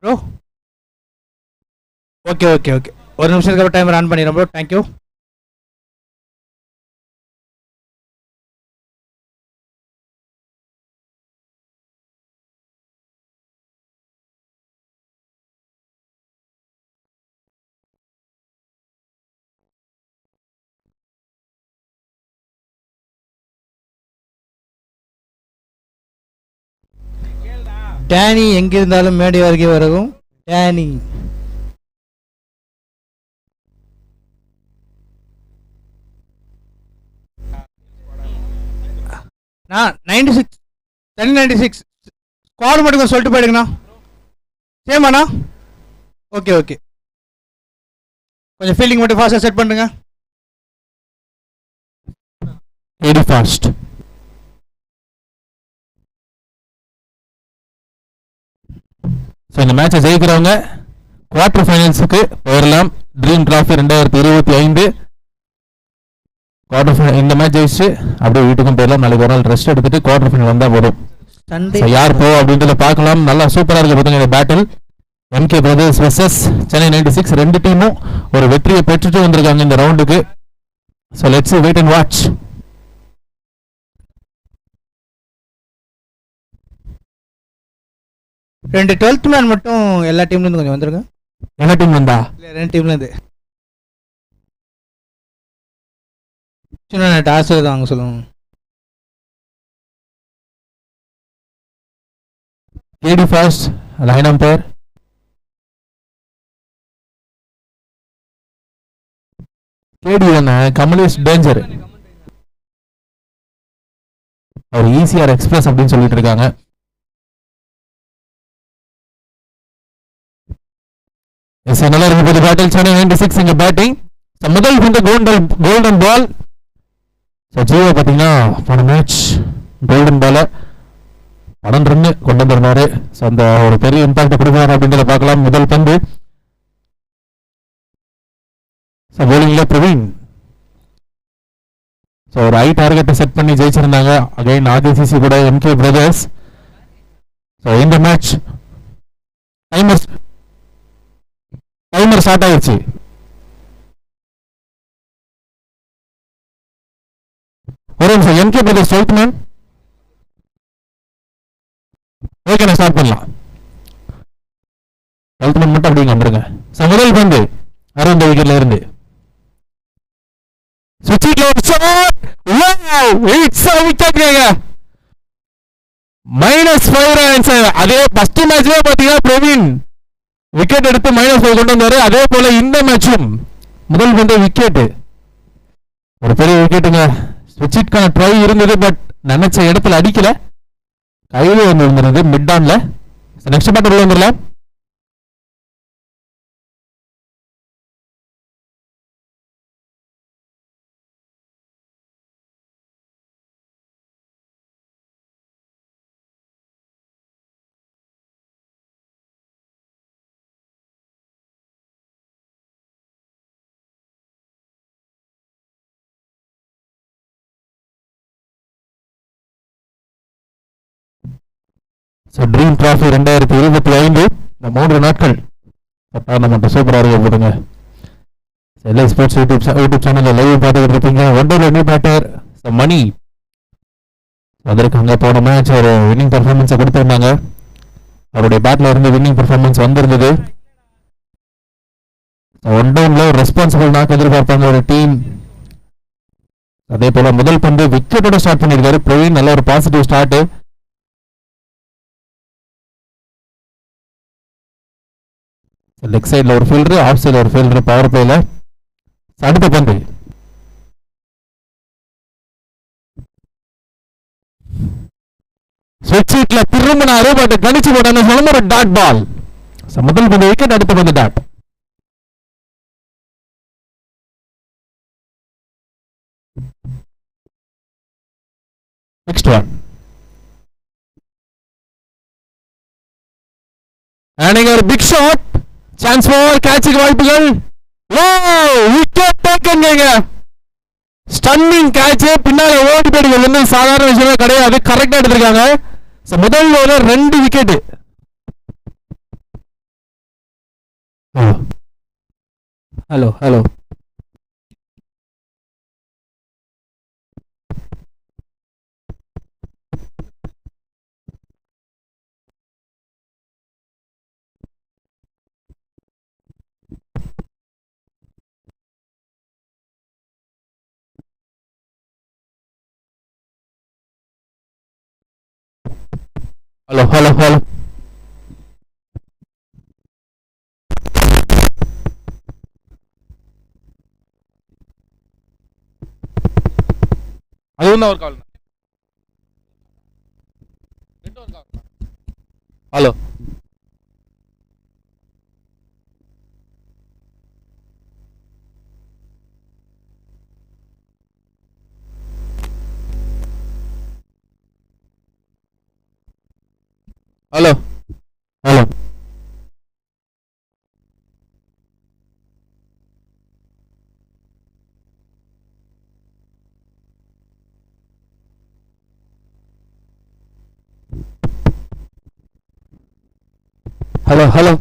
Bro okay okay okay ஒரு நிமிஷத்துக்கு அப்புறம் டைமர் ஆன் பண்ணிடுறேன் ப்ரோ. தேங்க்யூ. டேனி எங்கிருந்தாலும் மேடை அருகே வரவும். டேனி நான் 96 96 ஸ்குவாட் மட்டும் கொஞ்சம் சொல்லிட்டு போயிடுங்கண்ணா. சேமாண்ணா ஓகே ஓகே கொஞ்சம் ஃபீல்டிங் மட்டும் ஃபாஸ்ட்டாக செட் பண்ணுங்க. Very fast. ஸோ இந்த மேட்சை ஜெயிக்கிறவங்க குவார்டர் ஃபைனல்ஸுக்கு போயிடலாம். Dream trophy 2025 quarter final. இந்த மேட்ச் ஜெயிச்சு அப்படியே வீட்டுக்கும் போயிடலாம். நாளைக்கு ஒரு நாள் ரெஸ்ட் எடுத்துட்டு குவார்டர் ஃபைனல் வந்தால் போதும். யார் போ அப்படின்றத பார்க்கலாம். நல்லா சூப்பராக இருக்க பார்த்துங்க இந்த பேட்டில். MK brothers versus Chennai 96. ரெண்டு டீமும் ஒரு வெற்றியை பெற்றுட்டு வந்திருக்காங்க இந்த ரவுண்டுக்கு. So let's wait and watch. ரெண்டு 12th மேன் மட்டும் எல்லா டீம்லேருந்து கொஞ்சம் வந்துருங்க. என்ன டீம் வந்தா? இல்லை ரெண்டு டீம்லேருந்து சின்ன டாஸ் தான் வாங்க சொல்லுவோம். கேடி ஃபர்ஸ்ட் லைன் அம்பையர். கேடி தானே? கமலேஷ் டேஞ்சர். அவர் ஈசிஆர் எக்ஸ்பிரஸ் அப்படின்னு சொல்லிட்டு இருக்காங்க. நல்லா இருக்கு பேட்டில். சென்னை 96 இங்க பேட்டிங். முதல் வந்து கோல்டன் பால். ஜீவோ பார்த்தீங்கன்னா போன மேட்ச் கோல்டன் பாலை 12 ரன் கொண்டு வந்திருந்தாரு. ஸோ அந்த ஒரு பெரிய இம்பாக்ட் கொடுக்குறாரு அப்படின்றத பார்க்கலாம். முதல் பந்து போலிங்ல பிரவீன். ஸோ ஒரு ஹை டார்கெட்டை செட் பண்ணி ஜெயிச்சிருந்தாங்க அகைன் ஆர்சிசி கூட எம்கே பிரதர்ஸ். ஸோ இந்த மேட்ச் டைமர் ஸ்டார்ட் ஆயிடுச்சு. ஒரு நிமிஷம். MK brothers 12th man. Okay நான் ஸ்டார்ட் பண்ணலாம். 12th மேன் மட்டும் அப்படிங்க வந்துருங்க. முதல் பந்து அரவிந்த் விக்கெட்ல இருந்து -5 ரன்ஸ். அதே ஃபர்ஸ்ட் மேட்ச்லயே பாத்தீங்கன்னா பிரவீன் விக்கெட் எடுத்து -5 கொண்டு வந்தாரு. அதே போல இந்த மேட்சும் முதல் பந்து விக்கெட், ஒரு பெரிய விக்கெட்டுங்க. ஸ்விட்சிட்கான ட்ரை இருந்தது, பட் நினைச்ச இடத்துல அடிக்கல, கையில வந்து இருந்தது மிட் ஆன்ல. நெக்ஸ்ட் பேட்டர் உள்ள வந்துடலாம். ட்ரீம் டிராஃபி 2025 இந்த 3 நாட்கள் டோர்னமெண்ட் சூப்பராக இருக்க போதுங்க. எல்ஐ ஸ்போர்ட்ஸ் யூடியூப் சேனலில் லைவ் பார்த்துக்கிட்டு இருப்பீங்க. ஒன்றரை நியூ பேட்டர் மணி வந்திருக்காங்க. போன மேட்ச் ஒரு வின்னிங் பர்ஃபார்மன்ஸை கொடுத்துருந்தாங்க. அவருடைய பேட்ல இருந்து வின்னிங் பர்ஃபார்மன்ஸ் வந்திருந்தது. ஒன் டவுன்ல ஒரு ரெஸ்பான்சிபிள் நாக்கு எதிர்பார்ப்பாங்க ஒரு டீம். அதே போல முதல் பந்து விக்கெட்டோட ஸ்டார்ட் பண்ணியிருக்காரு பிரவீன். நல்ல ஒரு பாசிட்டிவ் ஸ்டார்ட். லெக் சைடில் ஒரு ஃபீல்டர், ஆஃப் சைடில் ஒரு ஃபீல்டர் பவர் பிளேல. அடுத்த பந்து ஸ்விட்ச்ல திரும்பினாரு, பட் கணிச்சு போட்டாங்க. ஒரு டாட் பால். முதல் பந்து விக்கெட், அடுத்த பந்து டாட். Next one. ஒரு பிக் ஷாட், சான்ஸ் ஃபார் கேட்சுக்கு வாய்ப்புகள். விக்கெட் டேக்கன்ங்க. Stunning catch. பின்னால ஓடி போயிடுங்க. சாதாரண விஷயமே கிடையாது. கரெக்டா எடுத்திருக்காங்க. முதல் over 2 wicket. Hello hello. Hello hello hello. அதுவும் தான் ஒரு call. Hello hello hello. Hello hello.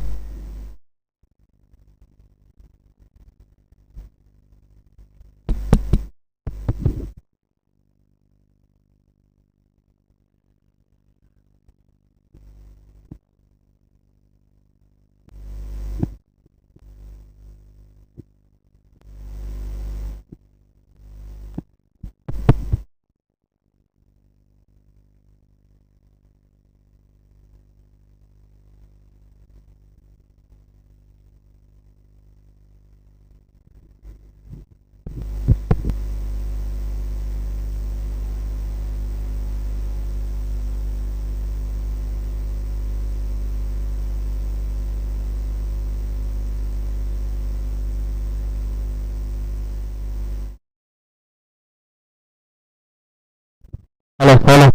Hello hello.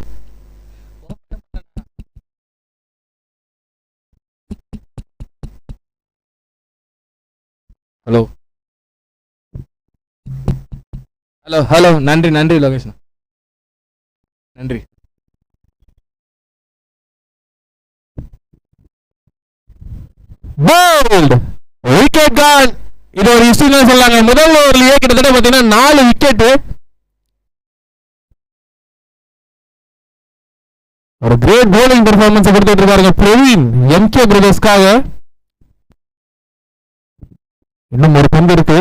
Hello hello hello. நன்றி நன்றி லோகேஷ், நன்றி. Bowled wicket gone. இது ஒரு இஷ்யூன்னு சொல்லாங்க. முதல் ஓவர்லயே கிட்டத்தட்ட பாத்தீங்கன்னா 4 விக்கெட். ஒரு கிரேட் போலிங் பெர்ஃபார்மன்ஸ் கொடுத்துட்டு இருக்காருங்க பிரவீன் எம்கே பிரதர்ஸ்க்காக. இன்னும் ஒரு பந்து இருக்கு.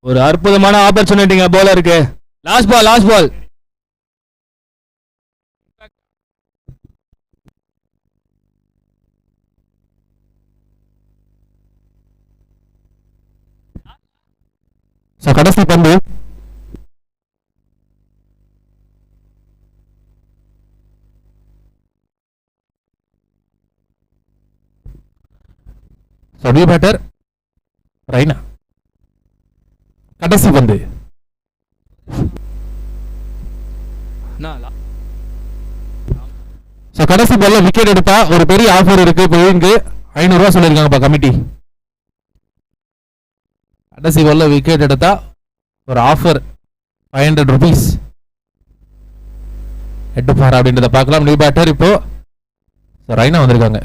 ஒரு அற்புதமான ஆப்பர்ச்சுனிட்டிங்க போலருக்கு. Last ball last ball. கடைசி பந்து. சபி பேட்டர் ரைனா. கடைசி பந்து. கடைசி பால்ல விக்கெட் எடுத்தா ஒரு பெரிய ஆஃபர் இருக்கு. பிரவீனுக்கு 500 ரூபாய் சொல்லிருக்காங்கப்பா கமிட்டி. கடைசி பால்ல விக்கெட் எடுத்தா ஒரு ஆஃபர் 500 rupees எடுப்பார் அப்படின்றத பார்க்கலாம். நியூ பேட்டர் இப்போ ரைனா வந்திருக்காங்க.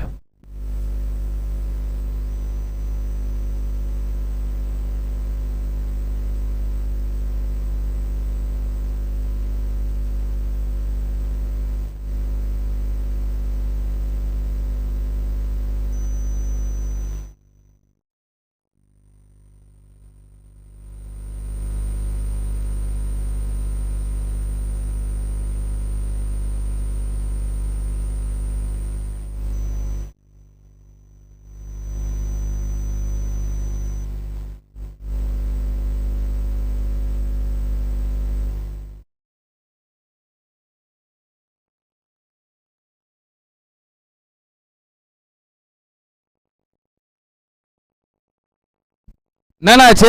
என்னன்னாச்சு?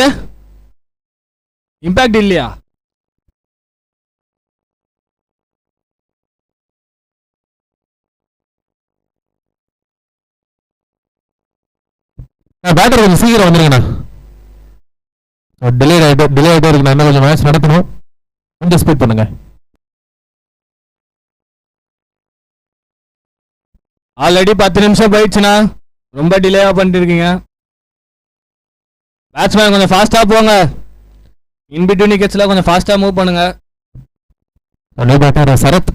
இம்பாக்ட் இல்லையா? பேட்டர் கொஞ்சம் சீக்கிரம் வந்துருங்கண்ணா. டிலே ஆகிட்டே இருக்கு. நான் இன்னும் கொஞ்சம் மேட்ச் நடத்தணும், கொஞ்சம் ஸ்பீட் பண்ணுங்க. ஆல்ரெடி 10 நிமிஷம் போயிடுச்சுண்ணா, ரொம்ப டிலேவாக பண்ணிட்டு இருக்கீங்க. பேட்ஸ்மேன் கொஞ்சம் ஃபாஸ்ட்டாக போங்க, இன் பிட்வீன் விக்கெட்ஸ்லாம் கொஞ்சம் ஃபாஸ்ட்டாக மூவ் பண்ணுங்க. நியூ பேட்டர் சரத்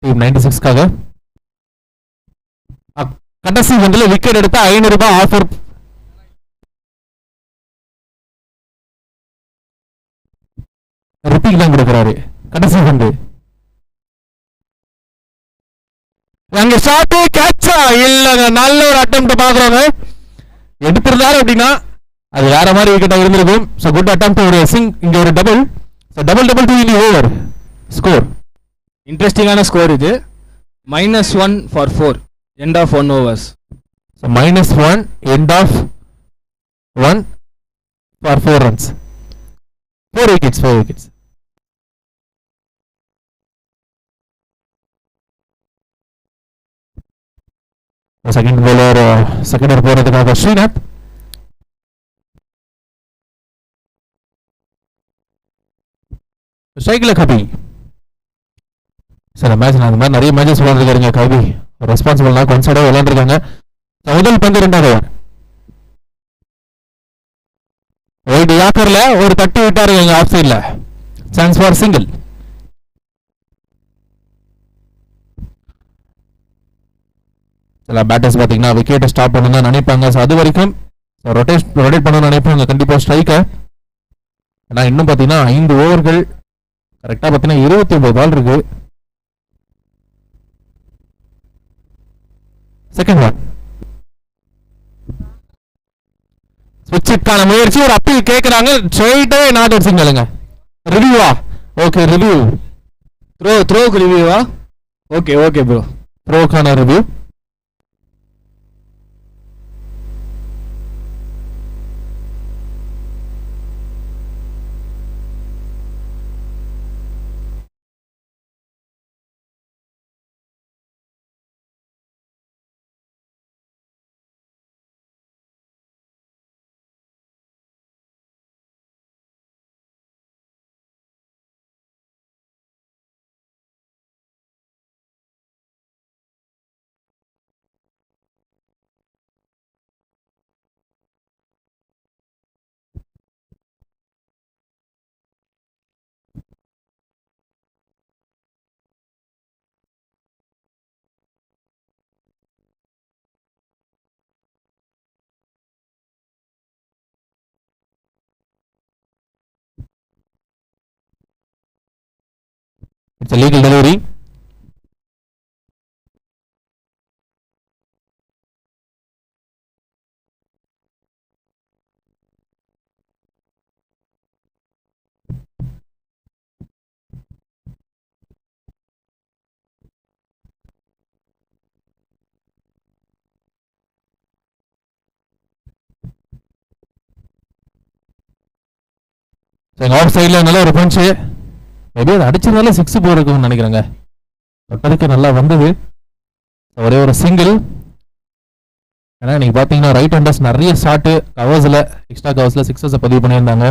டீம் 96க்காக கடைசி பந்தில் விக்கெட் எடுத்தா 500 ரூபாய் ஆஃபர். ரித்திக் தான் கொடுக்குறாரு கடைசி பந்து. அங்க ஷாட் கேட்சா இல்லங்க, நல்ல ஒரு அட்டெம்ப்ட் பாக்குறாங்க. எடுத்திருந்தாரு அப்படின்னா அது வேற மாதிரி விக்கெட்டா இருந்திருக்கும். So good attempt. ஒரு சிங், இங்க ஒரு double. So double two in over score. இன்ட்ரெஸ்டிங்கான ஸ்கோர் இது. -1 for 4 end of 1 overs. So -1 end of 1 for 4 runs. 4 wickets. Second bowler second போறதுக்காக ஸ்ரீநாத். சைக்கிள் கபி. சார் மேட்ச் அந்த மாதிரி நிறைய மேட்சஸ் விளையாண்டுருக்காருங்க கபி. ரெஸ்பான்சிபிள்னா கான்சர்டா விளையாண்டுருக்காங்க. முதல் பந்து 2வது ஓவர். ஒயிட் யாக்கர்ல ஒரு தட்டி விட்டாருங்க ஆஃப் சைட்ல. Chance for single. சில பேட்டர்ஸ் பார்த்தீங்கன்னா விக்கெட்டை ஸ்டாப் பண்ணணும்னு நினைப்பாங்க. ஸோ அது வரைக்கும் ரொட்டேட் பண்ணணும்னு நினைப்பாங்க கண்டிப்பாக ஸ்ட்ரைக்கை. ஏன்னா இன்னும் பார்த்தீங்கன்னா 5 ஓவர்கள் கரெக்டாக பார்த்தீங்கன்னா 29 பால் இருக்கு. செகண்ட் ஒன் ஸ்விட்சுக்கான முயற்சி, ஒரு அப்பீல் கேட்குறாங்க. ஸ்ட்ரைட்டாவே நாட் அவுட் சிங்கிளுங்க. ரிவ்யூவா? Okay review. த்ரோக்கு ரிவ்யூவா? ஓகே ப்ரோ, த்ரோக்கான review. It's a legal delivery. Off சைடில் நல்ல ஒரு பஞ்சு. மேபி அது அடிச்சதுனால 6 போயிருக்கும்னு நினைக்கிறேங்க. தொட்டதுக்கு நல்லா வந்தது. ஒரே ஒரு சிங்கிள். ஏன்னா இன்னைக்கு பார்த்தீங்கன்னா ரைட் ஹேண்டர்ஸ் நிறைய ஷாட்டு கவர்ஸில், எக்ஸ்ட்ரா கவர்ஸில் 6 பதிவு பண்ணியிருந்தாங்க.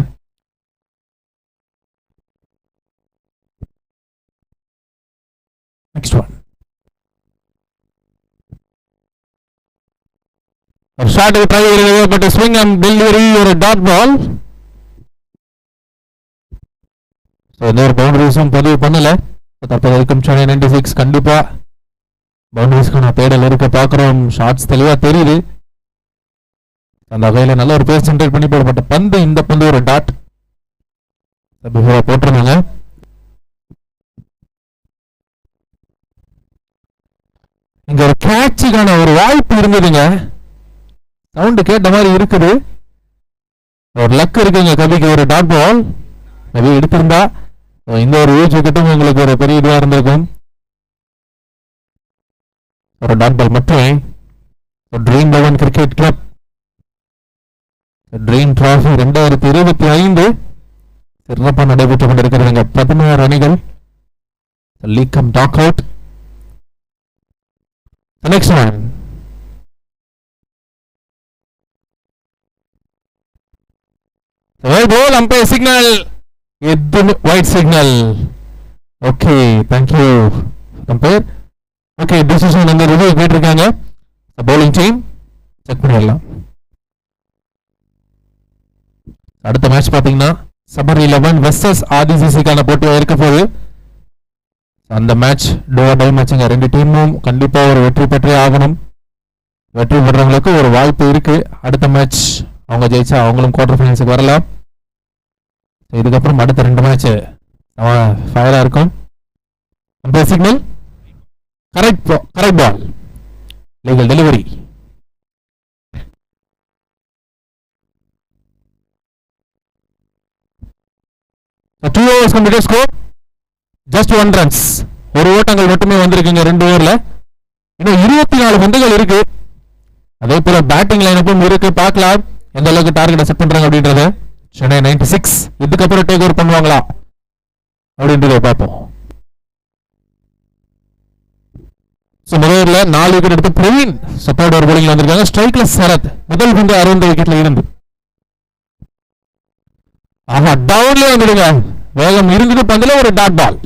நெக்ஸ்ட் ஒன் ஒரு ஷாட்டுக்கு ட்ரை இருக்குது, பட் ஸ்விங் அண்ட் டெலிவரி ஒரு டாட் பால். எந்த ஒரு பவுண்டரிஸும் பதிவு பண்ணல. தற்போது வரைக்கும் சென்னை 96 கண்டிப்பா பவுண்டரிஸ்க்கான தேடல் இருக்க பார்க்குறோம். ஷாட்ஸ் தெளிவாக தெரியுது. அந்த வகையில் நல்ல ஒரு பேஸ் ஜென்ரேட் பண்ணி போடப்பட்ட பந்து. இந்த பந்து ஒரு டாட் போட்டிருந்தாங்க. இங்க ஒரு கேட்சுக்கான ஒரு வாய்ப்பு இருந்ததுங்க. சவுண்டு கேட்ட மாதிரி இருக்குது. ஒரு லக் இருக்குங்க கபிக்கு. ஒரு டாட் பால் மேபி எடுத்திருந்தா இந்த ஒரு யூஸ் விக்கெட்டும் உங்களுக்கு ஒரு பெரிய இதுவாக இருந்திருக்கும். ஒரு டாட் பால் மட்டுமே. Dream 11 cricket club Dream trophy 2025 சிறப்பாக நடைபெற்றுக் கொண்டிருக்கிறதுங்க. 16 அணிகள் league cum knockout. Next one White ball, umpire signal. White signal. Okay, thank you, umpire. Okay, decision under review கேட்டிருக்காங்க. bowling team செக் பண்ணிடலாம். அடுத்த மேட்ச் பாத்தீங்கன்னா சபர் 11 versus ஆதிசிசிக்கான போட்டியா இருக்க போகுது. அந்த மேட்ச் டோ டை மேட்ச்ங்க. ரெண்டு டீமும் கண்டிப்பா ஒரு வெற்றி பெற்றே ஆகணும். வெற்றி பெறவங்களுக்கு ஒரு வாய்ப்பு இருக்கு. அடுத்த மேட்ச் அவங்க ஜெயிச்சா அவங்களும் குவார்டர் ஃபைனல்ஸுக்கு வரலாம். இதுக்கப்புறம் அடுத்த ரெண்டு மேட்ச் ஃபயரா இருக்கும். அந்த signal correct ball legal delivery. Two overs completed, score just 1 runs. ஒரு ஓட்டங்கள் மட்டுமே வந்திருக்குங்க ரெண்டு ஓவர்ல. இன்னும் 24 பந்துகள் இருக்கு. அதே போல பேட்டிங் லைனப்பும் இருக்கு. பார்க்கலாம் எந்த அளவுக்கு டார்கெட்டை செட் பண்றாங்க அப்படின்றத. சென்னை 96 இதுக்கப்புறம் டேக் ஓவர் பண்ணுவாங்களா அப்படின்றத பார்ப்போம். முதல்ல 4 விக்கெட் எடுத்து பிரவீன் சப்போர்ட் ஓவர் போலிங் வந்திருக்காங்க. ஸ்ட்ரைக்ல சரத் முதல் பந்து 60 விக்கெட்ல இருந்து. ஆமா டவுன்ல வந்துடுங்க. வேகம் இருந்தது பந்துல ஒரு டாட் பால்.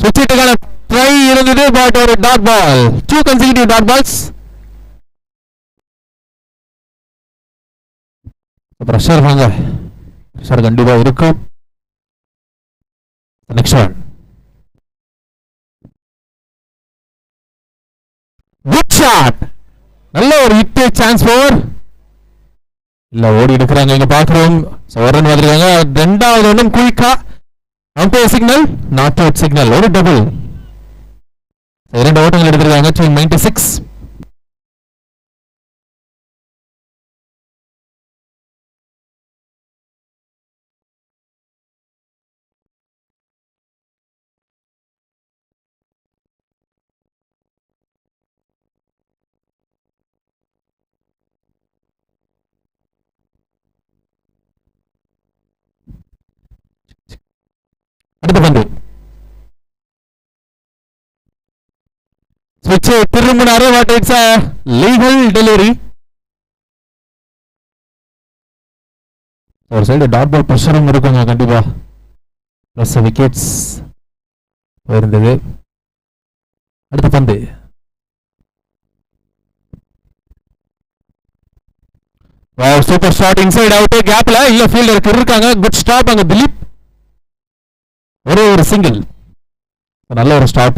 சுவிட்சுக்கான ட்ரை இருந்தது பட் ஒரு dot ball. 2 consecutive dot balls. Pressure வாங்க. பிரஷர் கண்டிப்பா இருக்கும். Next one. Good shot. நல்ல ஒரு ஹிட் சான்ஸ் ஃபார் இல்ல ஓடி எடுக்கறாங்க. இங்க பாக்குறோம் சவரன் வந்திருக்காங்க. ரெண்டாவது ஒன்னும் குயிக்கா umpire signal not out signal. ஒரு டபுள். இரண்டு ஓட்டங்கள் எடுத்திருக்காங்க. 96. அடுத்த பந்து ஸ்விட்ச் திரும்பினாரு. What it's a legal delivery. ஒரு சைடு டாட் பால் பிரஷரும் இருக்குங்க கண்டிப்பா. பிளஸ் விக்கெட்ஸ் போயிருந்தது. அடுத்த பந்து சூப்பர் ஷாட் இன்சைட் அவுட். கேப்ல இல்ல ஃபீல்டருக்கு இருக்காங்க. குட் ஸ்டாப் அங்க திலீப். ஒரே ஒரு சிங்கிள். நல்ல ஒரு ஸ்டாப்.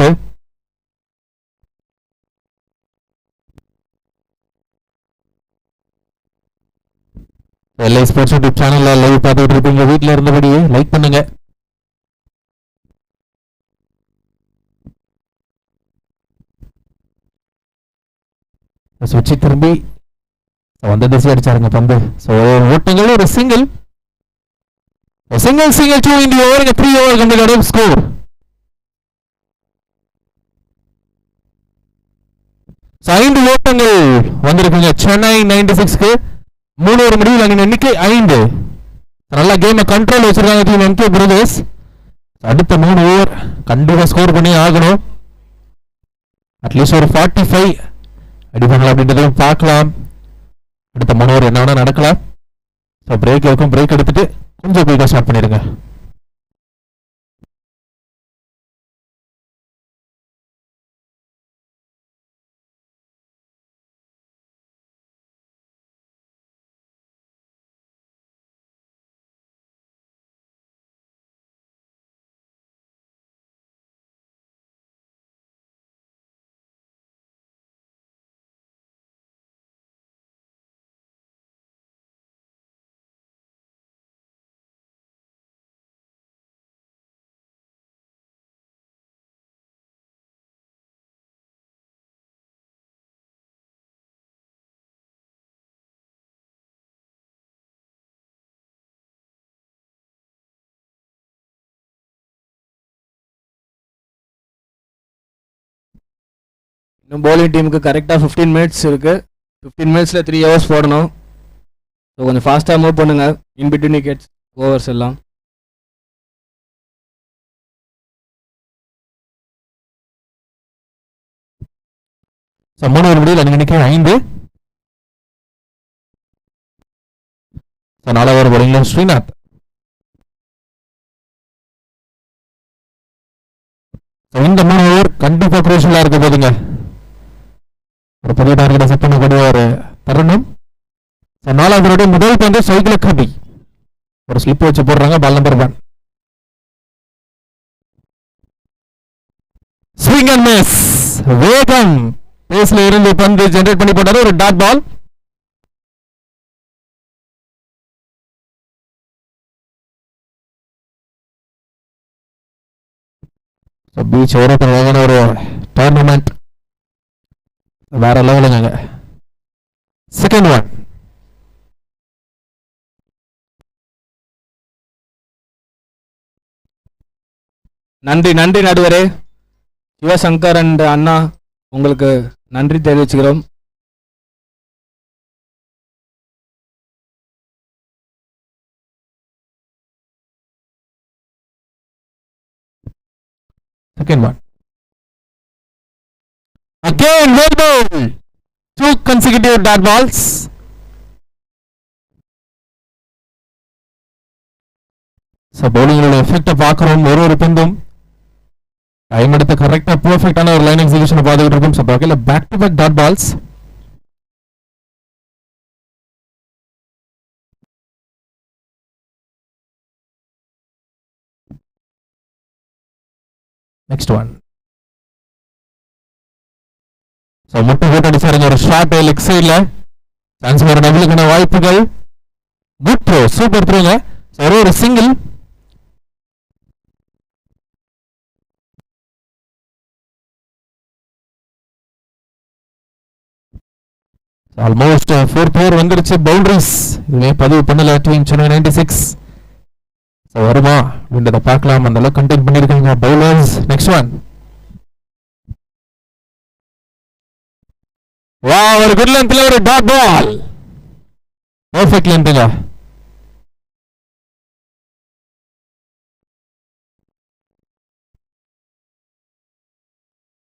எல்ஐ ஸ்போர்ட்ஸ் யூடியூப் சேனல்ல லைவ் பார்த்துட்டு இருப்பீங்க. வீட்டில் இருந்தபடியே லைக் பண்ணுங்க. சுவிட்ச் திரும்பி வந்த திசை அடிச்சாருங்க பந்து. ஓட்டங்கள் ஒரு single. Single 2 in the over and a 3 over completed score. ஐந்து ஓட்டங்கள் வந்திருக்குங்க சென்னை 96க்கு. 3 ஓவர் முடிவில் அணியின் எண்ணிக்கை 5. நல்லா கேமை கண்ட்ரோல் வச்சிருக்காங்க டீம் எம்கே பிரதர்ஸ். அடுத்த 3 ஓவர் கண்டிப்பா ஸ்கோர் பண்ணி ஆகணும். அட்லீஸ்ட் ஒரு 45 அடிப்பாங்களா அப்படின்றதையும் பார்க்கலாம். அடுத்த 3 ஓவர் என்ன வேணா நடக்கலாம். பிரேக் இருக்கும். பிரேக் எடுத்துட்டு கொஞ்சம் குயிக்கா ஸ்டார்ட் பண்ணிடுங்க. இன்னும் bowling டீமுக்கு கரெக்டாக 15 minutes இருக்குது. 15 minutesல 3 overs போடணும். ஸோ கொஞ்சம் ஃபாஸ்ட்டாக மூவ் பண்ணுங்கள். இன் பிட்வீன் விக்கெட்ஸ் ஓவர்ஸ் எல்லாம். ஸோ 3 ஓவர் முடிவில் அணி எண்ணிக்கை 5. ஸோ 4 ஓவர் போலிங்ல ஸ்ரீநாத். இந்த 3 ஓவர் கண்டிப்பா குரூஷியலா இருக்க போதுங்க. ஒரு பெரிய டார்கெட்டை செட் பண்ணக்கூடிய ஒரு தருணம். 4வது ஓவருடைய முதல் பந்து சைக்கிள் கபி ஒரு ஸ்லிப் வச்சு போடுறாங்க. Ball number 1. Swing and miss. வேகம் பேஸ்ல இருந்து பந்து ஜெனரேட் பண்ணி போட்டாரு. ஒரு டாட் பால். பீச் ஓரத்தில் ஒரு டோர்னமெண்ட் வேற லெவலுங்க. Second one. நன்றி நன்றி நடுவரே சிவசங்கர் அண்ட் அண்ணா, உங்களுக்கு நன்றி தெரிவிச்சுக்கிறோம். Second one. Again, well ball. 2 consecutive dot balls. So bowling effect பார்க்கிறோம். ஒரு பந்தும் டைம் எடுத்து கரெக்டா பெர்ஃபெக்ட்டான ஒரு லைன் எக்ஸிகியூஷனை பார்த்துக்கிட்டு இருக்கோம். ஸோ பாக்கல back to back dot balls. Next one. So முட்டை போட்டு அடிச்சாருங்க. ஒரு ஷார்ட் லெக் சைடில் சான்ஸ் வர டபுளுக்கான வாய்ப்புகள். குட் த்ரோ, சூப்பர் த்ரோங்க. ஒரு சிங்கிள். ஆல்மோஸ்ட் 4th ஓவர் வந்துருச்சு. பவுண்டரிஸ் இதுவே பதிவு பண்ணல டீம் சென்னை 96. வருமா அப்படின்றத பார்க்கலாம். அந்த அளவுக்கு கண்டெயின் பண்ணிருக்காங்க பவுலர்ஸ். Next one. வா, ஒரு குட் லென்த்ல ஒரு டாட் பால். பெர்ஃபெக்ட் லென்த்ங்க.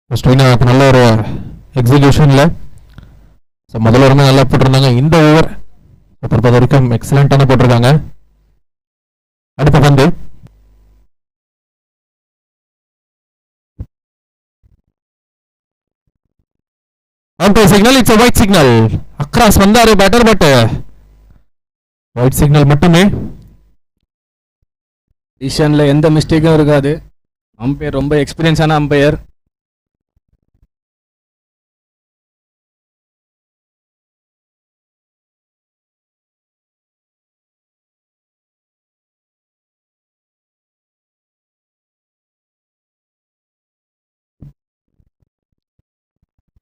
ஸ்ரீநாத் நல்ல ஒரு எக்ஸிகியூஷன்ல முதல்ல வருமே நல்லா போட்டிருந்தாங்க. இந்த ஓவர் தற்போது வரைக்கும் எக்ஸலண்டான போட்டிருக்காங்க. அடுத்த பந்து. Out signal. It's white signal. Across வந்தாரு பேட்டர், பட் ஒயிட் சிக்னல் மட்டுமே. டிசிஷன்ல எந்த மிஸ்டேக்கும் இருக்காது. அம்பையர் ரொம்ப எக்ஸ்பீரியன்ஸான அம்பையர்.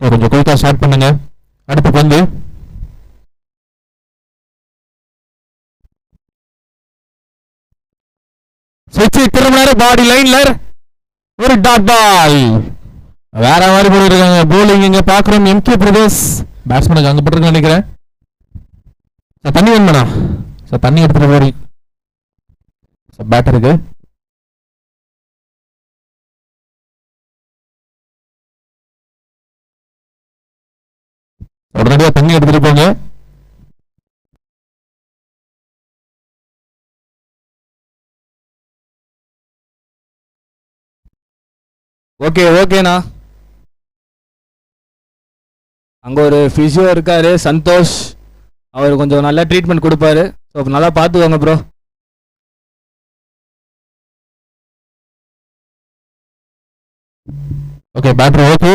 கொஞ்சம் குயிக்கா ஸ்டார்ட் பண்ணுங்க. அடுத்த பந்து. ஸ்விட்ச் திரும்பினாரு பாடி லைன்ல. ஒரு டாட் பால். வேற மாதிரி போயிருக்காங்க. போலிங் இங்க பாக்குறோம். எம்கே பிரதேஷ் பேட்ஸ்மேனுக்கு அங்க போட்டிருக்க நினைக்கிறேன். தண்ணி வேணுமாண்ணா? தண்ணி எடுத்துட்டு போறீங்க பேட்டருக்கு. உடனடியா தண்ணி எடுத்துட்டு போங்க. ஓகே ஓகேண்ணா. அங்க ஒரு பிசியோ இருக்காரு சந்தோஷ், அவர் கொஞ்சம் நல்லா ட்ரீட்மெண்ட் கொடுப்பாரு. ஸோ நல்லா பார்த்துக்கோங்க bro. Okay batter okay.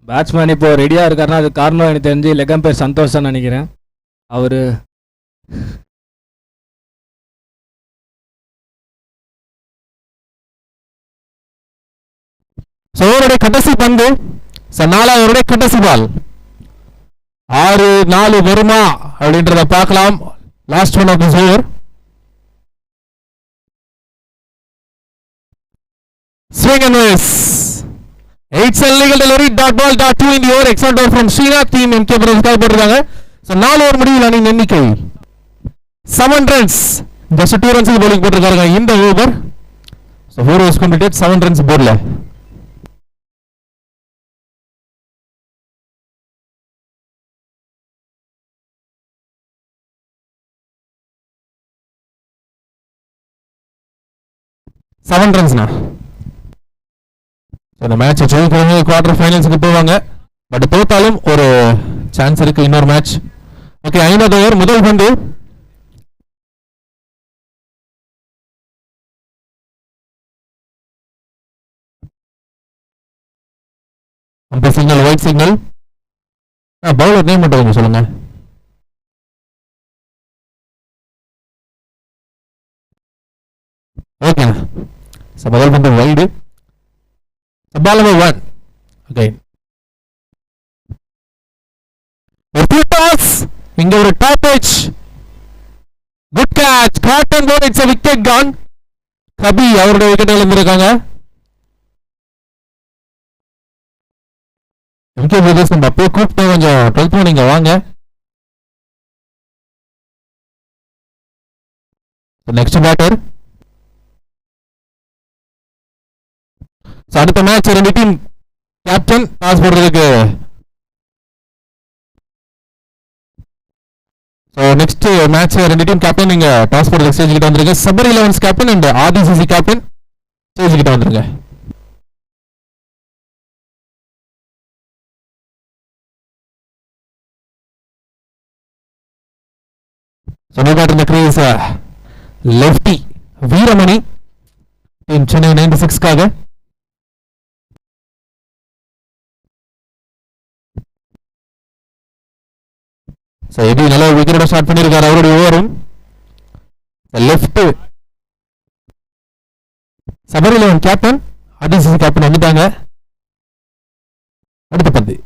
Batsman இப்போ ரெடியாக இருக்காருன்னா அது காரணம் எனக்கு தெரிஞ்சு லெக் அம்பையர் சந்தோஷ் தான் நினைக்கிறேன். அவர் அவருடைய கடைசி பந்து. 4வது கடைசி பால். 6-4 வருமா அப்படின்றத பார்க்கலாம். Last one of this over. Swing and miss. It's a legal delivery. Dot ball. Dot 2 in the over. Excellent over from Srinath team. MK Brothers போட்டிருக்காங்க. So 4 ஓவர் முடிவில் அணி எண்ணிக்கை 7 runs. Just 2 runs bowling போட்டிருக்காங்க இந்த over. So 4 overs completed, 7 runs போர்டில். Seven ரன்ஸ்ண்ணா. இந்த match ஜெயிக்கிறவங்க quarter ஃபைனல்ஸுக்கு போவாங்க. But தோத்தாலும் ஒரு சான்ஸ் இருக்கு இன்னொரு மேட்ச். ஓகே, 5வது ஓவர் முதல் பந்து. அந்த signal white signal. Bowler name மட்டும் கொஞ்சம் சொல்லுங்க. ஓகேண்ணா. முதல் பந்து வைடு. Ball number 1. Okay. ஒரு full toss. இங்க ஒரு top edge. Good catch. Caught and gone. It's a wicket gone. கபி அவருடைய விக்கெட் இழந்திருக்காங்க. எம்கே பிரதர்ஸ் நம்ம அப்போ கூப்பிட்டு கொஞ்சம் 12th man இங்க வாங்க. Next batter. அடுத்த மேட்ச் 2 டீம் கேப்டன் டாஸ் போடுறதுக்கு. So next match 2 team captain நீங்க டாஸ் போடுறதுக்கு ஸ்டேஜ் கிட்ட வந்துருங்க. சபர் 11s கேப்டன் அண்ட் ஆதிசிசி கேப்டன் ஸ்டேஜ் கிட்ட வந்துருங்க. So no batter in the crease lefty Veeramani team Chennai 96க்காக. எடி நல்ல விக்கெட்டோட ஸ்டார்ட் பண்ணியிருக்காரு அவருடைய ஓவரும். லெஃப்ட் சபர் 11 கேப்டன் ஆதிசிசி கேப்டன் வந்துட்டாங்க. அடுத்த பந்து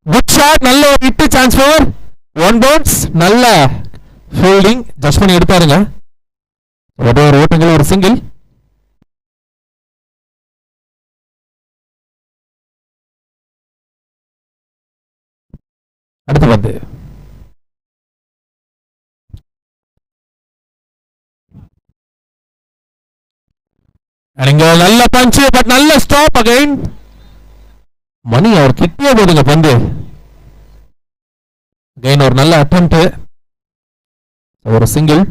குட் ஷாட். நல்ல ஒரு ஹிட். Chance for 1 bounce. நல்ல ஃபீல்டிங் ஜஸ்ட் பண்ணி எடுத்தாருங்க. ஒரு ஓட்டங்கள் ஒரு சிங்கிள். அடுத்து வந்து நல்ல பஞ்ச் பட் நல்ல ஸ்டாப் அகைன். மணி அவர் கிட்டே போடுங்க பந்து. அகைன் ஒரு நல்ல அட்டெம்ப்ட், ஒரு சிங்கிள்.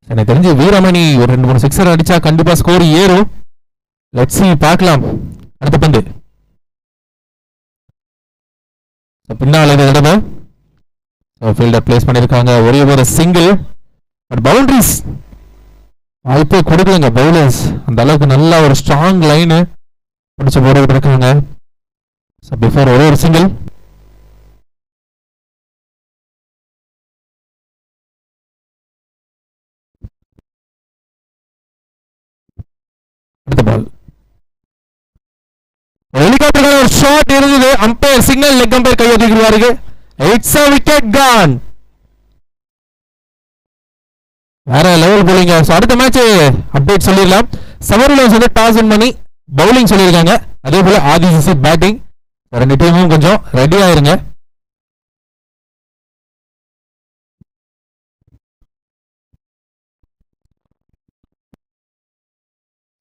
எனக்கு தெரிஞ்சு வீரமணி ஒரு 2-3 சிக்ஸர் அடிச்சா கண்டிப்பா ஸ்கோர் ஏறும். லெட்ஸ் சீ, பார்க்கலாம். அடுத்த பந்து பின்னால இந்த தடவை ஃபீல்டர் பிளேஸ் பண்ணிருக்காங்க. ஒரே ஒரு சிங்கிள். பட் பவுண்டரிஸ் வாய்ப்பே கொடுக்கலங்க பவுலர்ஸ். அந்த அளவுக்கு நல்ல ஒரு ஸ்ட்ராங் லைனு பிடிச்ச போட்டு இருக்காங்க. பிஃபோர் ஒரே ஒரு சிங்கிள். அடுத்த பால் ஹெலிகாப்டர் ஒரு ஷாட் இருந்தது. அம்பையர் சிக்னல், லெக் அம்பையர் கை ஒதுக்கிடுவாரு. It's a wicket gone. வேற லெவல் போலிங். அடுத்த மேட்ச் அப்டேட் சொல்லிடலாம். சவரிலோஸ் வந்து டாஸ் வின் பண்ணி பவுலிங் சொல்லியிருக்காங்க. அதே போல ஆதிசிசி பேட்டிங். 2 டீமும் கொஞ்சம் ரெடி ஆயிருங்க.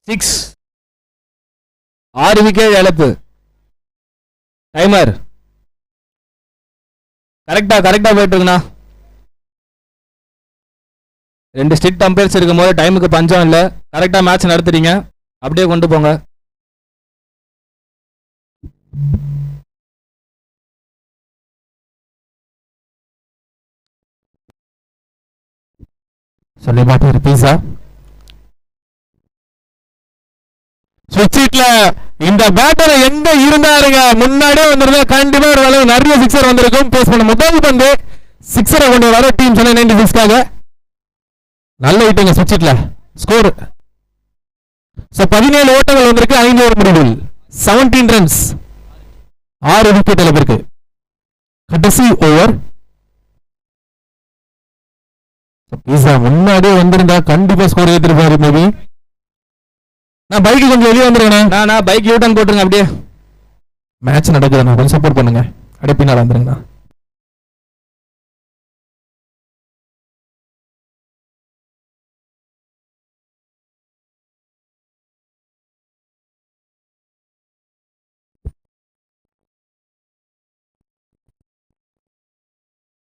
சிக்ஸ் 6 விக்கெட் இழப்பு. டைமர் கரெக்டா போயிட்டு இருக்குண்ணா. 2 ஸ்ட்ரிக்ட் அம்பையர்ஸ் இருக்கும் போது டைமுக்கு பஞ்சம் இல்லை. கரெக்டா மேட்ச் நடத்துறீங்க, அப்படியே கொண்டு போங்க. சொல்லி மாட்டேன் பீஸா ஸ்விட்ச்ல இந்த பேட்டர் எங்க இருந்தாருங்க, முன்னாடியே வந்திருந்தா கண்டிப்பா ஒரு அளவு நிறைய சிக்ஸர் வந்திருக்கும். பேஸ் பண்ண முதல் பந்து சிக்ஸரை கொண்டு வர டீம் சென்னை 96க்காக. நல்ல ஹிட்டுங்க ஸ்விட்ச்ல. ஸ்கோர் 17 ஓட்டங்கள் வந்திருக்கு 5 ஓவர் முடிவில். 17 ரன்ஸ், 6 விக்கெட் இழப்பிற்கு. கடைசி ஓவர் முன்னாடியே வந்திருந்தா கண்டிப்பா ஸ்கோர் ஏற்றிருப்பாரு. மேபி நான் பைக்கு கொஞ்சம் வெளியே வந்துருக்கேன். நான் பைக் யூட்டன் போட்டுருங்க. அப்படியே மேட்ச் நடக்குது, நான் கொஞ்சம் சப்போர்ட் பண்ணுங்க. அப்படியே பின்னால் வந்துருங்கண்ணா.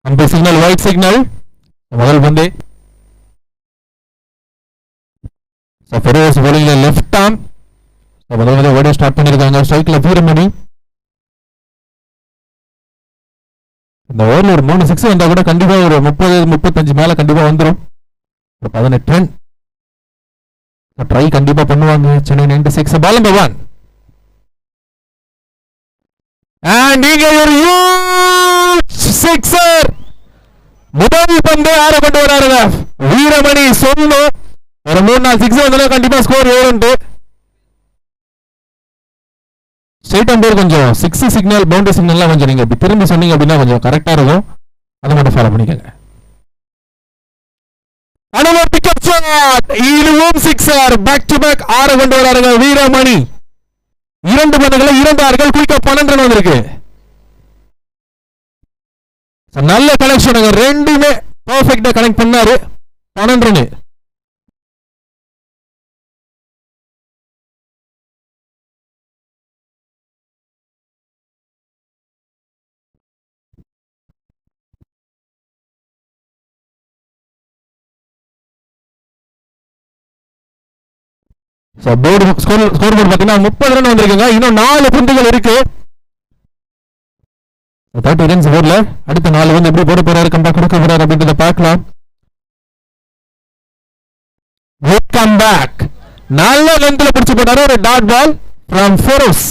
அம்பை சிக்னல், ஒயிட் சிக்னல். முதல் பந்து ஃபெரோஸ் bowlingல லெஃப்ட் ஆர்ம். முதல் வந்து ஓட ஸ்டார்ட் பண்ணிருக்காங்க. ஸ்ட்ரைக்ல வீரமணி. இந்த ஓவர்ல ஒரு 3 6 வந்தா கூட கண்டிப்பா ஒரு 30-35 மேல கண்டிப்பா வந்துடும். ஒரு 18 ரன் ட்ரை கண்டிப்பா பண்ணுவாங்க சென்னை 96. பால் நம்பர் 1 and நீங்க ஒரு சிக்ஸர். முதல் பந்து ஆற கொண்டு வராருங்க வீரமணி. சொல்லணும் ஒரு 3-4 சிக்ஸ் வந்தாலும் கண்டிப்பா ஸ்கோர் ஏறுண்டு. ஸ்ட்ரைட் அம்பையர் கொஞ்சம் 6 சிக்னல் பவுண்டரி சிக்னல்லாம் கொஞ்சம் நீங்க திரும்பி சொன்னீங்க அப்படின்னா கொஞ்சம் கரெக்டா இருக்கும். அதை மட்டும் ஃபாலோ பண்ணிக்கங்க. இதுவும் சிக்ஸர். பேக் டு பேக் ஆறு கொண்டு வராருங்க வீரமணி. 2 பந்துகளை 2 ஆறுகள் குயிக்கா 12 ரன் வந்திருக்கு. நல்ல கனெக்ஷன், ரெண்டுமே பர்ஃபெக்டா கனெக்ட் பண்ணாரு. 12 ரன். ஸ்கோர் போர்டு பார்த்தீங்கன்னா 30 ரன் வந்திருக்குங்க. இன்னும் 4 பந்துகள் இருக்கு. 30 ரன்ஸ் போர்ல அடுத்த 4 வந்து எப்படி போட போறாரு, கம்பேக் கொடுக்க போறாரு அப்படின்றத பார்க்கலாம். நல்ல லென்த்ல பிடிச்சு போட்டாரு. ஒரு டாட் பால் ஃப்ரம் ஃபெரோஸ்.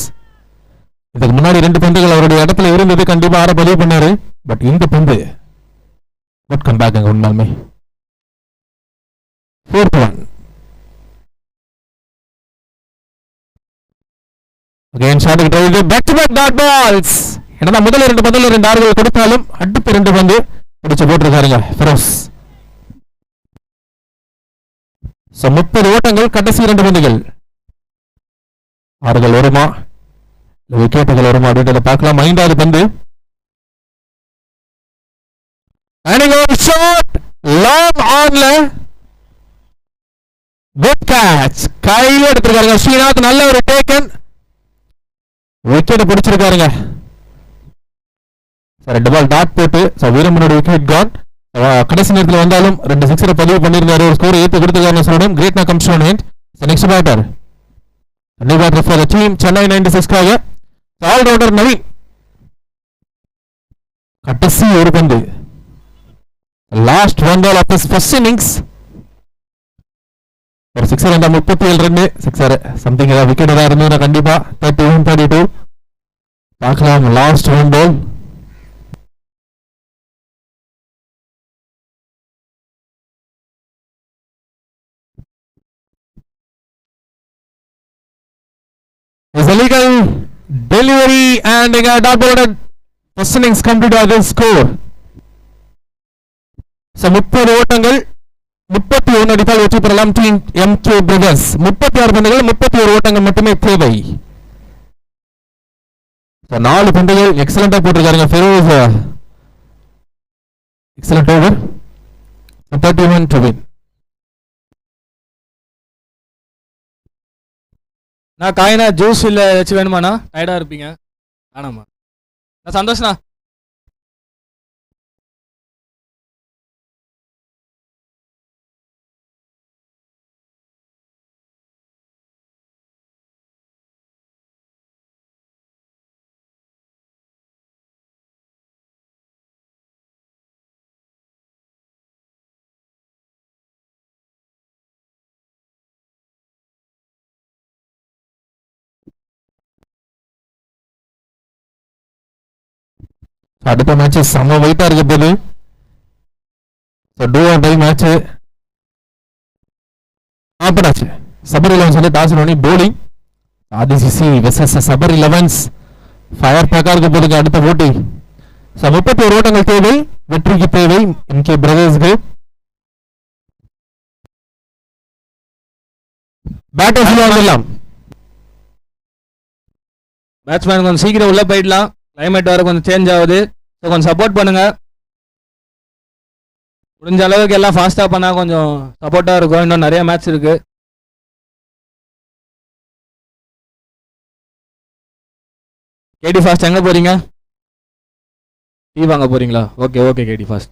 இதுக்கு முன்னாடி 2 பந்துகள் அவருடைய இடத்துல இருந்தது, கண்டிப்பா ஆற பதிவு பண்ணாரு. பட் இந்த பந்து குட் கம்பேக் உண்மையுமே. 4th one. Again shot to back to back dot balls. என்னதான் முதல் 2 பந்துல 2 ஆறுகள் கொடுத்தாலும் அடுத்த 2 பந்து பிடிச்சு போட்டுருக்காருங்க ஃபெரோஸ். 30 ஓட்டங்கள் கடைசி 2 பந்துகள். ஆறுகள் வருமா விக்கெட்டுகள் வருமா அப்படின்றத பார்க்கலாம். 5வது பந்து லாங் ஆன்ல குட் கேட்ச். கையில எடுத்திருக்காருங்க ஸ்ரீநாத். நல்ல ஒரு டேக்கன். விக்கெட் பிடிச்சிருக்காருங்க. 2 பால் டாட் போட்டு வீரமனோட விக்கெட் கான். கடைசி நேரத்தில் வந்தாலும் 2 சிக்ஸரை பதிவு பண்ணியிருந்தாரு. ஒரு ஸ்கோர் ஏற்று கொடுத்துருக்காருன்னு சொல்லணும். Great Mac comes on hand. Next batter new batter for the team Chennai 96க்காக ஆல் ரவுண்டர் நவீன். கடைசி ஒரு பந்து. Last one ball of his first innings. ஒரு சிக்ஸர் வந்தா 37 ரன். சிக்ஸர் சம்திங் ஏதாவது விக்கெட் ஏதாவது இருந்ததுன்னா கண்டிப்பா 31-32 பார்க்கலாம். Last one ball. Is a legal delivery and a dot ball. First innings complete by this score. So 30 ஓட்டங்கள் 31 அடித்தால் வெற்றி பெறலாம் டீம் எம்கே பிரதர்ஸ். 36 பந்துகள் 31 ஓட்டங்கள் மட்டுமே தேவை. 4 பந்துகள் எக்ஸலண்டா போட்டிருக்காருங்க Feroz. Excellent over. 31 to win. நான் காயினா ஜூஸ் இல்லை ஏதாச்சும் வேணுமாண்ணா? டயர்டாக இருப்பீங்க. ஆனாம்மா நான் சந்தோஷண்ணா. அடுத்த மேட்ச் செம்ம வெயிட்டா இருக்க போது. Do or die match. ஆப்பனாச்சு சபர் 11 வந்து டாஸ் பண்ணி bowling. ஆதிசிசி வெர்சஸ் சபர் 11 ஃபயர் பேக்கா இருக்க போதுங்க அடுத்த போட்டி. 31 ஓட்டங்கள் தேவை, வெற்றிக்கு தேவை எம்கே பிரதர்ஸ்க்கு. பேட்டர்ஸ் வரலாம். பேட்ஸ்மேன் கொஞ்சம் சீக்கிரம் உள்ள போயிடலாம். கிளைமேட் வர கொஞ்சம் சேஞ்ச் ஆகுது. ஸோ கொஞ்சம் சப்போர்ட் பண்ணுங்க. முடிஞ்ச அளவுக்கு எல்லாம் ஃபாஸ்ட்டாக பண்ணால் கொஞ்சம் சப்போர்ட்டாக இருக்கும். இன்னும் நிறைய மேட்ச் இருக்கு. கேடி ஃபாஸ்ட் எங்கே போறீங்க? டீ வாங்க போறீங்களா? ஓகே ஓகே கேடி ஃபாஸ்ட்.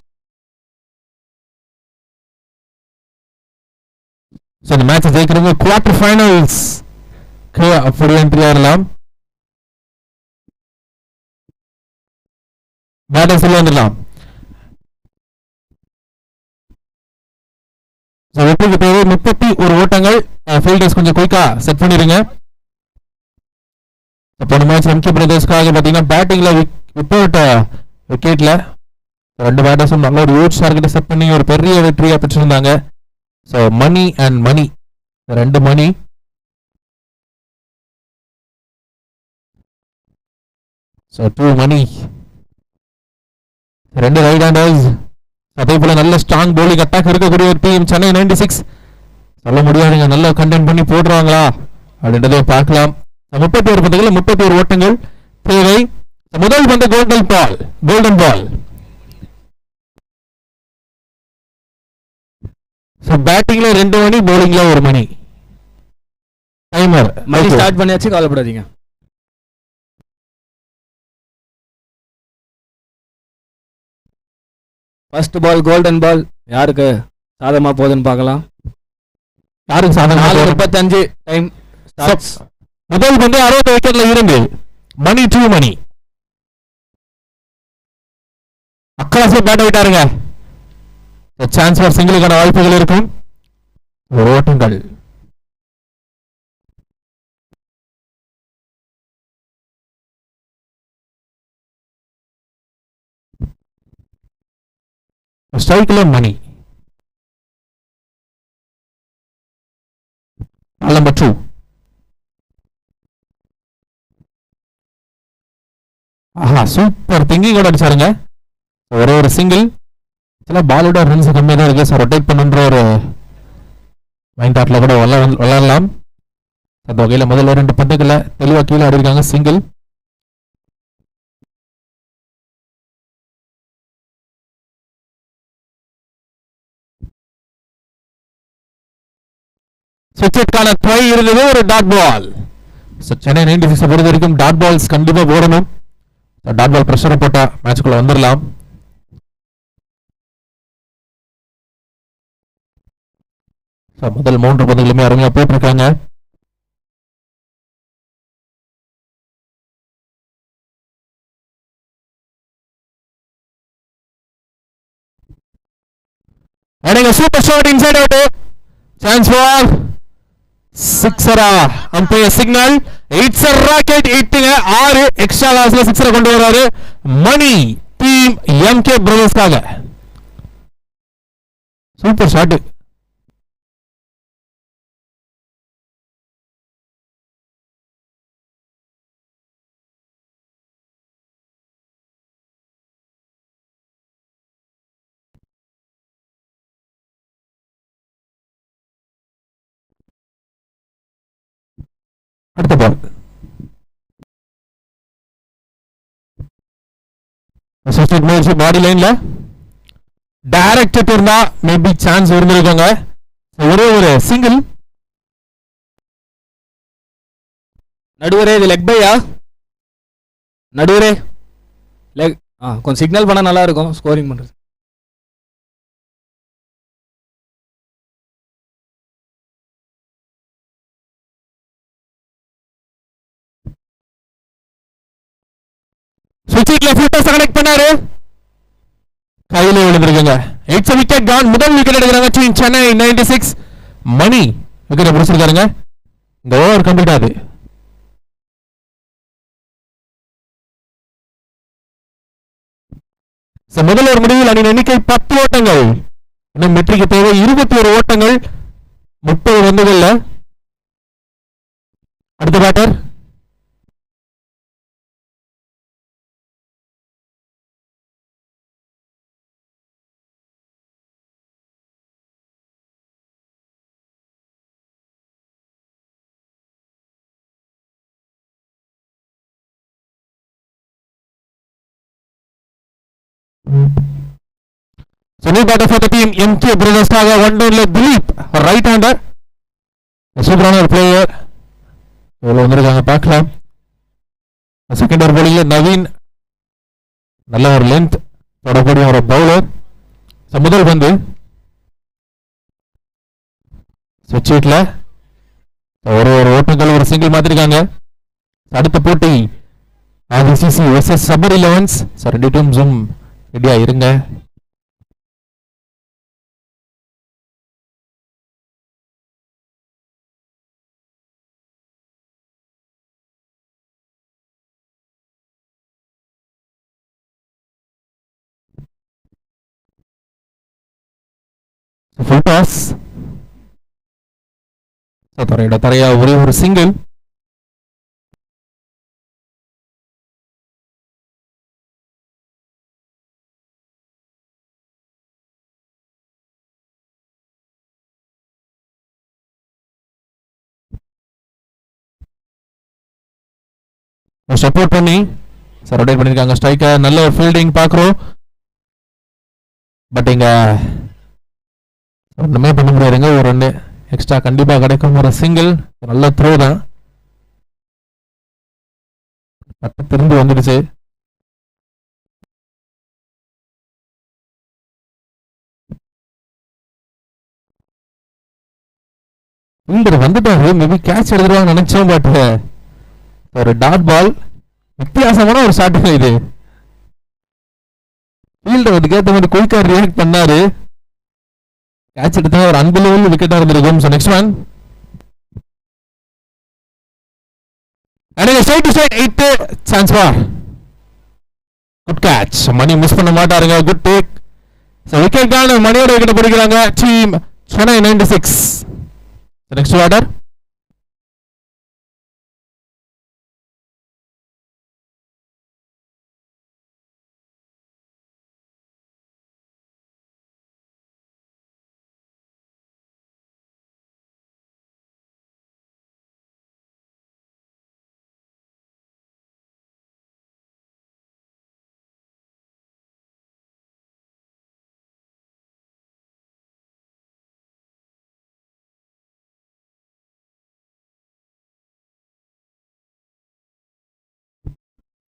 ஸோ இந்த மேட்ச் ஜெயிக்கிறவங்க குவார்டர் ஃபைனல்ஸ் அப்படி என்ட்ரி ஆகலாம். பேட்டர்ஸ் உள்ள வந்துடலாம். வெற்றிக்கு தேவை 31 ஓட்டங்கள். ஃபீல்டர்ஸ் கொஞ்சம் குயிக்கா செட் பண்ணிடுங்க. போன மேட்ச் எம்கே பிரதர்ஸ்க்காக பார்த்தீங்கன்னா பேட்டிங்ல விப்போட்ட விக்கெட்ல 2 பேட்டர்ஸும் நல்ல ஒரு ஹியூஜ் டார்கெட்டை செட் பண்ணி ஒரு பெரிய வெற்றியை பெற்றிருந்தாங்க. So Mani and Mani 2 Mani. So 2 Mani 2 right handers. அதே போல நல்ல ஸ்ட்ராங் பவுலிங் அட்டாக் இருக்கக்கூடிய ஒரு டீம் சென்னை 96. சொல்ல முடியாதுங்க, நல்லா கண்டென்ட் பண்ணி போடுறாங்களா அப்படின்றத பார்க்கலாம். 31 பந்துகள் 31 ஓட்டங்கள் தேவை. முதல் பந்து கோல்டன் பால். பேட்டிங்ல 2 மணி, பவுலிங்ல 1 மணி. டைமர் மணி ஸ்டார்ட் பண்ணியாச்சு, கவலைப்படாதீங்க. First ball golden ball. யாருக்கு சாதகமா போகுதுன்னு பார்க்கலாம். யாருக்கு சாதகமா? 4:35 டைம் ஸ்டார்ட்ஸ். முதல் பந்து 60 விக்கெட்ல இருந்து மணி 2 மணி. அக்கலாஸ்ல பேட் விட்டாருங்க. சான்ஸ் ஃபார் சிங்கிளுக்கான வாய்ப்புகள் இருக்கும். ஒரு ஓட்டங்கள். ஸ்ட்ரைக்ல மணி. நம்பர் 2. ஆஹா, சூப்பர் திங்கிங்கோட அடிச்சாருங்க. ஒரு சிங்கிள். சில பாலோட ரன்ஸ் கம்மியாக தான் இருக்கு. ஸோ ரொட்டேட் பண்ணுன்ற ஒரு மைண்ட் தாட்ல கூட விளையாடலாம். அந்த வகையில் முதல்ல 2 பந்துகளை தெளிவாக கீழே ஆடிருக்காங்க. சிங்கிள். சுவிட்சுக்கான ட்ரை இருந்தது, ஒரு டாட் பால். சென்னை 96 பொறுத்த வரைக்கும் டாட் பால்ஸ் கண்டிப்பா போடணும். டாட் பால் பிரஷரை போட்டா மேட்சுக்குள்ள வந்துடலாம். முதல் 3 பந்துகளுமே அருமையா போட்டிருக்காங்க. Super shot inside out. Chance for சிக்ஸரா? Umpire signal. It's a rocket. 6 extra லாஸ்ல சிக்ஸரை கொண்டு வராரு மணி. டீம் எம்கே பிரதர்ஸ்க்காக சூப்பர் ஷாட். அடுத்த பால். பாடி லைன்ல டைரக்ட் இருந்தா மேபி சான்ஸ் இருந்திருக்காங்க. ஒரே ஒரு சிங்கிள். நடுவரே இது லெக் பையா? நடுவரே லெக். கொஞ்சம் சிக்னல் பண்ணா நல்லா இருக்கும் ஸ்கோரிங் பண்றது. சுவிட்ச்ல ஃபுல்டஸ் கனெக்ட் பண்ணாரு, கையில விழுந்திருக்குங்க. It's a wicket gone. முதல் விக்கெட் எடுக்கிறாங்க டீம் சென்னை 96. மணி விக்கெட் பிடிச்சிருக்காருங்க. இந்த ஓவர் கம்ப்ளீட் ஆகுது. முதல் ஒரு முடிவில் அணியின் எண்ணிக்கை 10 ஓட்டங்கள். இன்னும் வெற்றிக்கு தேவை 21 ஓட்டங்கள் 30 பந்துகள்ல. அடுத்த batter So new batter for the team MK Brothers kaga one down le Dilip, right hander. சூப்பரான ஒரு பிளேயர். இவ்வளவு வந்திருக்காங்க பார்க்கலாம். செகண்ட் ஓவர் போலிங்ல நவீன் நல்ல ஒரு லென்த் தொடக்கூடிய ஒரு பவுலர். முதல் பந்து ஸ்விட்ச் ஹிட்ல ஒரு ஓட்டங்கள் ஒரு சிங்கிள் மாத்திருக்காங்க. அடுத்த போட்டி ஆர்சிசி வெர்சஸ் சபர் 11s. ரெண்டு டீம் ஜூம் ரெடியா இருங்க. Full toss. தரையா ஒரே ஒரு சிங்கிள். சப்போர்ட் பண்ணி ரொட்டேட் பண்ணிருக்காங்க ஸ்ட்ரைக்கர். நல்ல ஒரு ஃபீல்டிங் பாக்குறோம். பட் இங்க ஒண்ணுமே பண்ண முடியாதுங்க. ஒரு ரன் எக்ஸ்ட்ரா கண்டிப்பா கிடைக்கும். ஒரு சிங்கிள். நல்ல த்ரோ தான். திரும்பி வந்துடுச்சு. வந்துட்டாரு. மேபி கேட்ச் எடுத்துருவாங்க நினைச்சோம். பட் ஒரு டாட் பால். வித்தியாசமான ஒரு ஷாட் இது. ஃபீல்டர் அதுக்கேற்ற மாதிரி குயிக்கா ரியாக்ட் பண்ணாரு. கேட்ச் எடுத்தா ஒரு அன்பிலீவபிள் விக்கெட்டா இருந்திருக்கும். So next one. Straight to straight 8 chance for good catch. Mani miss பண்ண மாட்டாருங்க. Good take. சோ விக்கெட் கான மணியோட விக்கெட் பிடிக்கிறாங்க team Chennai 96. Next order.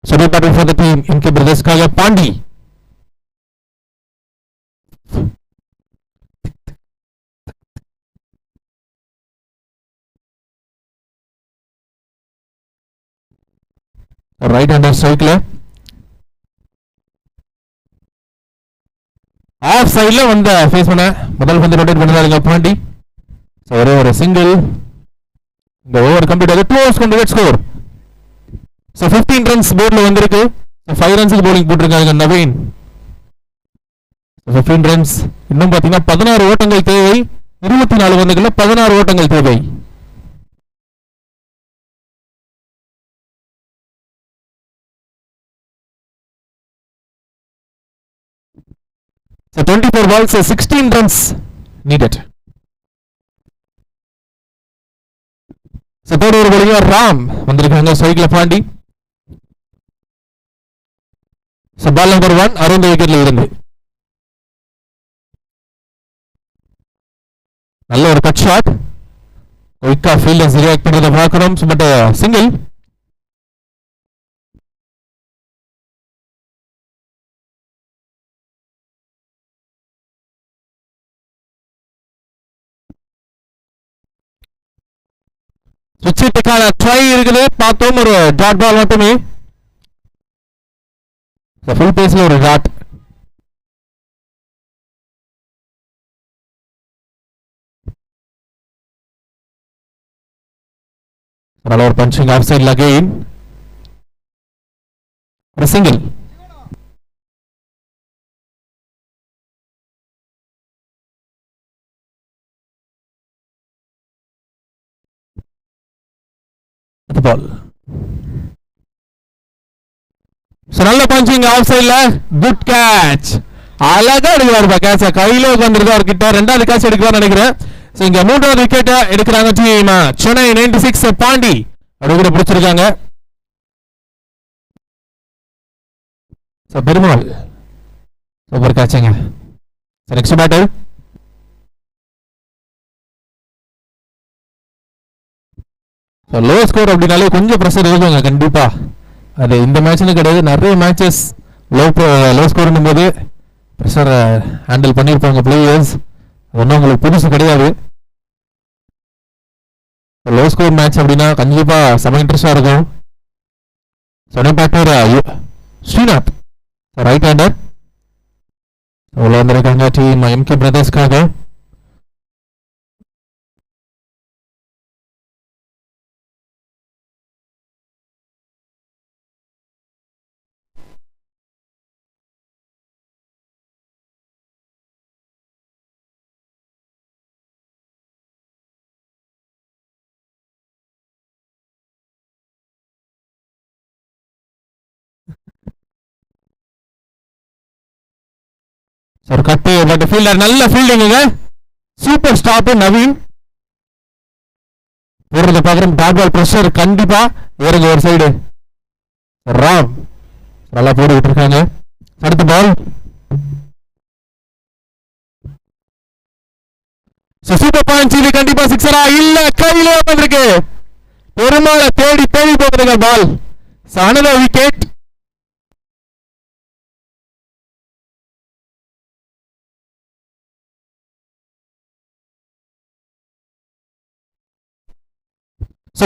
So no batting for the team in Brothers Kaga Pandi. Right under strike off சைட்ல வந்து face பண்ண முதல் பந்து ரொட்டேட் பண்ணாருங்க பாண்டி. ஒரே ஒரு சிங்கிள். இந்த ஓவர் கம்ப்ளீட் ஆகுது. 2 overs complete score. So 15 runs போர்ட்ல வந்திருக்கு. 5 runs bowling போட்டுருக்காங்க நவீன். 15 runs. இன்னும் பாத்தீங்கன்னா 16 ஓட்டங்கள் தேவை. 24 பந்துகள்ல 16 ஓட்டங்கள் தேவை. So 24 balls, 16 runs needed. So third over bowling Ram வந்திருக்காங்க cycle Pandi. So ball number 1 around விக்கெட்ல இருந்து நல்ல ஒரு கட் ஷாட். குயிக்கா ஃபீல்டர்ஸ் ரியாக்ட் பண்றத பார்க்கணும். But single. சுவிட்சுக்கான ட்ரை இருக்குது. பார்த்தோம் ஒரு டாட் பால் மட்டுமே. ஃபுல் பேஸ்ல ஒரு டாட். நல்ல ஒரு பஞ்சிங் ஆஃப் சைட்ல அகைன். ஒரு சிங்கிள். பால். நல்ல பஞ்சிங் ஆஃப் சைட்ல. Good catch. அழகா எடுக்கிறாரு கேட்ச். கையில உட்காந்துருது அவர்கிட்ட. ரெண்டாவது கேட்ச் எடுக்கிறான்னு நினைக்கிறேன். இங்க மூன்றாவது விக்கெட் எடுக்கிறாங்க டீம் சென்னை 96 பாண்டி. அடுத்த பிடிச்சிருக்காங்க. பெருமாள் சூப்பர் கேட்சுங்க. Next batter. லோ ஸ்கோர் அப்படின்னாலே கொஞ்சம் ப்ரெஷர் இருக்குங்க கண்டிப்பா. அது இந்த மேட்ச்னு கிடையாது, நிறைய மேட்சஸ் லோ ஸ்கோர்னும் போது ப்ரெஷரை ஹேண்டில் பண்ணியிருப்பாங்க பிளேயர்ஸ். ஒன்றும் உங்களுக்கு புதுசு கிடையாது. லோ ஸ்கோர் மேட்ச் அப்படின்னா கண்டிப்பாக செம இன்ட்ரெஸ்டாக இருக்கும். சொன்ன பேட்டர் ஸ்ரீநாத் ரைட் ஹேண்டர் உள்ள வந்திருக்காங்க டீம் எம்கே பிரதர்ஸ்க்காக. ஒரு கட்டு பட் ஃபீல்டர் நல்ல ஃபீல்டிங்க. சூப்பர் ஸ்டாப் நவீன் போடுறத பார்க்குறோம். டாட் பால் ப்ரெஷர் கண்டிப்பா வருங்க ஒரு சைடு. ராம் நல்லா போட்டுக்கிட்டு இருக்காங்க. அடுத்த பால் சூப்பர் பாயிண்ட். இது கண்டிப்பா சிக்ஸரா இல்ல கையில வந்திருக்கு. பெருமாளை தேடி தேடி போகுதுங்க பால். Another wicket.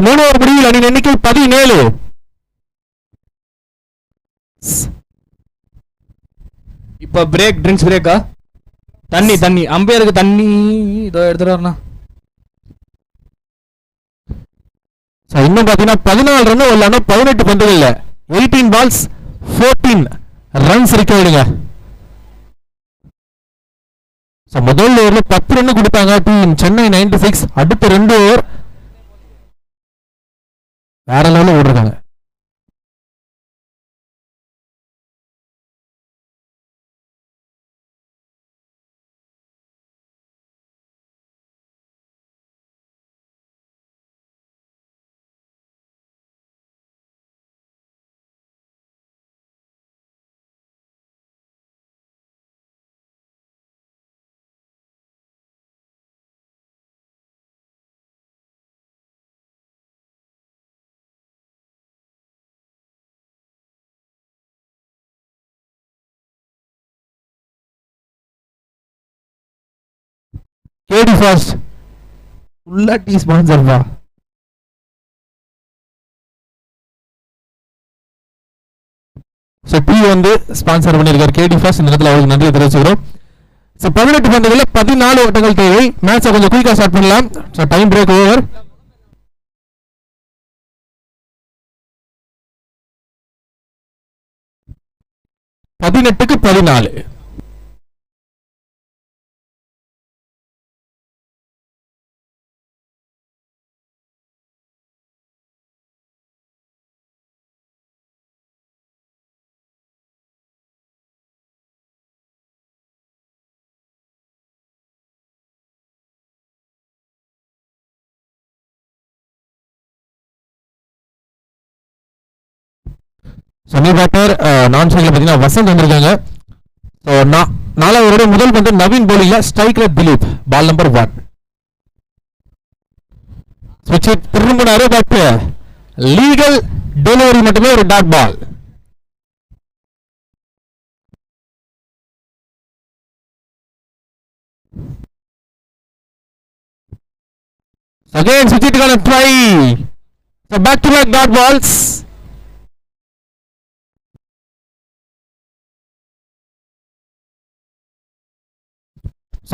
மூணு ஓவர் முடிவில் அணியின் எண்ணிக்கை 17. இப்ப பிரேக், ட்ரிங்க்ஸ் பிரேக்கா? தண்ணி தண்ணி அம்பையருக்கு தண்ணி இதோ எடுத்துட்டு வரணும். இன்னும் பாத்தீங்கன்னா 14 ரன் விளையாடணும் 18 பந்துகள்ல 18 பால்ஸ் 14 ரன்ஸ் இருக்காங்க. முதல் ஓவர்ல 10 ரன் கொடுத்தாங்க டீம் சென்னை 96. அடுத்த 2 ஓவர் வேற லெவலில் ஓடுறாங்க. கேடி ஃபாஸ்ட் ஃபுல்லா டீ ஸ்பான்சர் பா. டீ வந்து ஸ்பான்சர் பண்ணியிருக்காரு கேடி ஃபாஸ்ட். இந்த இடத்துல அவருக்கு நன்றி தெரிவிச்சுக்கிறோம். 18 பந்துகளில் 14 ஓட்டங்கள் தேவை. மேட்சை கொஞ்சம் குயிக்கா ஸ்டார்ட் பண்ணலாம். Time break over. பதினெட்டுக்கு 14. சென்னை பேட்டர் நான் சைட்ல பார்த்தீங்கன்னா வசந்த் வந்திருக்காங்க. நாலாவது முதல் பந்து நவீன் போலிங்ல, ஸ்ட்ரைக்ல திலீப். Ball number 1. ஸ்விட்ச் திரும்பினாரு பட் லீகல் டெலிவரி மட்டுமே ஒரு டாட் பால். Again சுவிட்சுக்கான try. Back to back dot balls.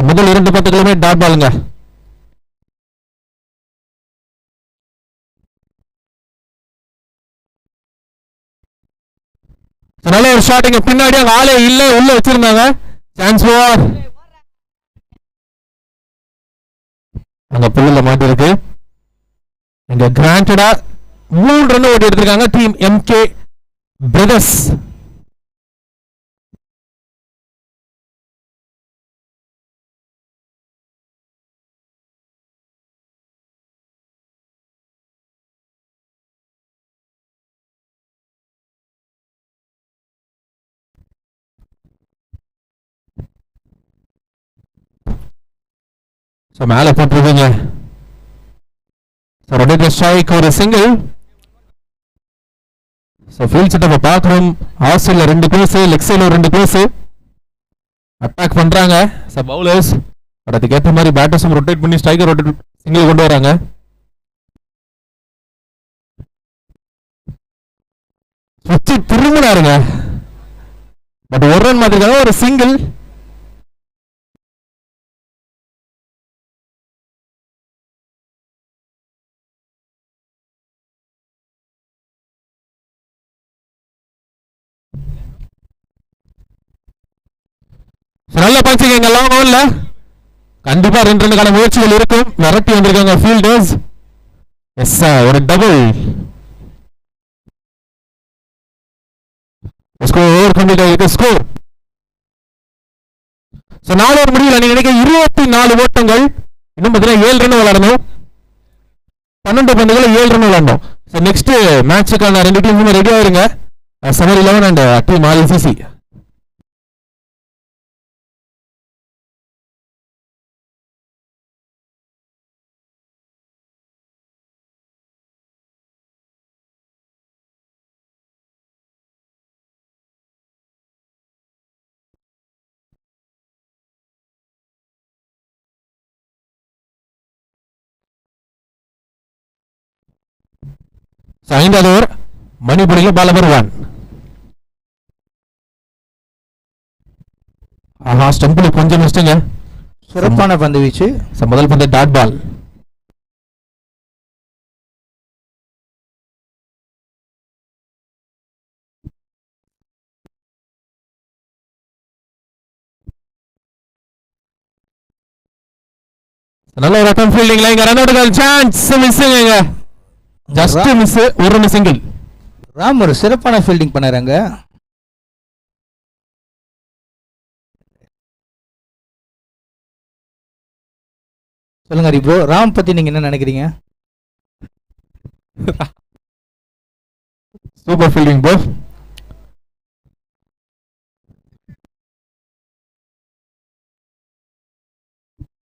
முதல் 2 பந்துகளுமே டாட் பாலுங்க. நல்ல ஒரு ஷாட்டிங். பின்னாடி ஆளே இல்ல, உள்ள வச்சிருந்தாங்க. Chance over. அங்க புல்லுல மாட்டி இருக்கு. இங்க கிராண்டடா 3 ரன் ஓடி எடுத்திருக்காங்க டீம் எம்கே பிரதர்ஸ். மேல போட்டுருக்கீங்க. ஸ்ட்ரைக் ஒரு சிங்கிள். ஸோ ஃபீல்ட் செட்டப்பை பார்க்குறோம். ஆஸ்திரேலியா 2 கோர்ஸ், லெக் சைடில் 2 கோர்ஸ் அட்டாக் பண்ணுறாங்க. ஸோ பவுலர்ஸ் அதுக்கேற்ற மாதிரி பேட்டர்ஸும் ரொட்டேட் பண்ணி ஸ்ட்ரைக்கர் ரொட்டேட் சிங்கிள் கொண்டு வராங்க. சுற்றி திரும்பினாருங்க. பட் ஒரு ரன் மாதிரி ஒரு சிங்கிள். நல்ல பஞ்சிங்க லாங் ஆன்ல. கண்டிப்பா 2 ரன்னுக்கான முயற்சிகள் இருக்கும். விரட்டி வந்திருக்காங்க ஃபீல்டர்ஸ். எஸ் ஒரு டபுள். ஸ்கோர் கம்ப்ளீட் ஆயிருக்கு. ஸ்கோர் 4 ஓவர் முடிவில் நீங்க நினைக்க 24 ஓட்டங்கள். இன்னும் பார்த்தீங்கன்னா 7 ரன் விளையாடணும். 12 பந்துகளை 7 ரன் விளையாடணும். நெக்ஸ்ட் மேட்சுக்கான 2 டீமுமே ரெடி ஆயிருங்க. சமர் 11 அண்ட் டீம் RCC. ஐந்தாவது ஓவர் மணிபுரியில் பால் நம்பர் 1. ஆஹா ஸ்டம்பில் கொஞ்சம் மிஸ்டுங்க. சிறப்பான பந்து வீச்சு. முதல் பந்து டாட் பால். நல்ல ஒரு அட்டம் ஃபீல்டிங்ல இங்க ரன் அவுட் சான்ஸ் மிஸ்ஸுங்க. Just miss. ஒரு ரன் சிங்கிள். ராம் ஒரு சிறப்பான ஃபீல்டிங் பண்ணாருங்க. சொல்லுங்க ஹரி ப்ரோ, ராம் பத்தி நீங்க என்ன நினைக்கிறீங்க? Super fielding bro.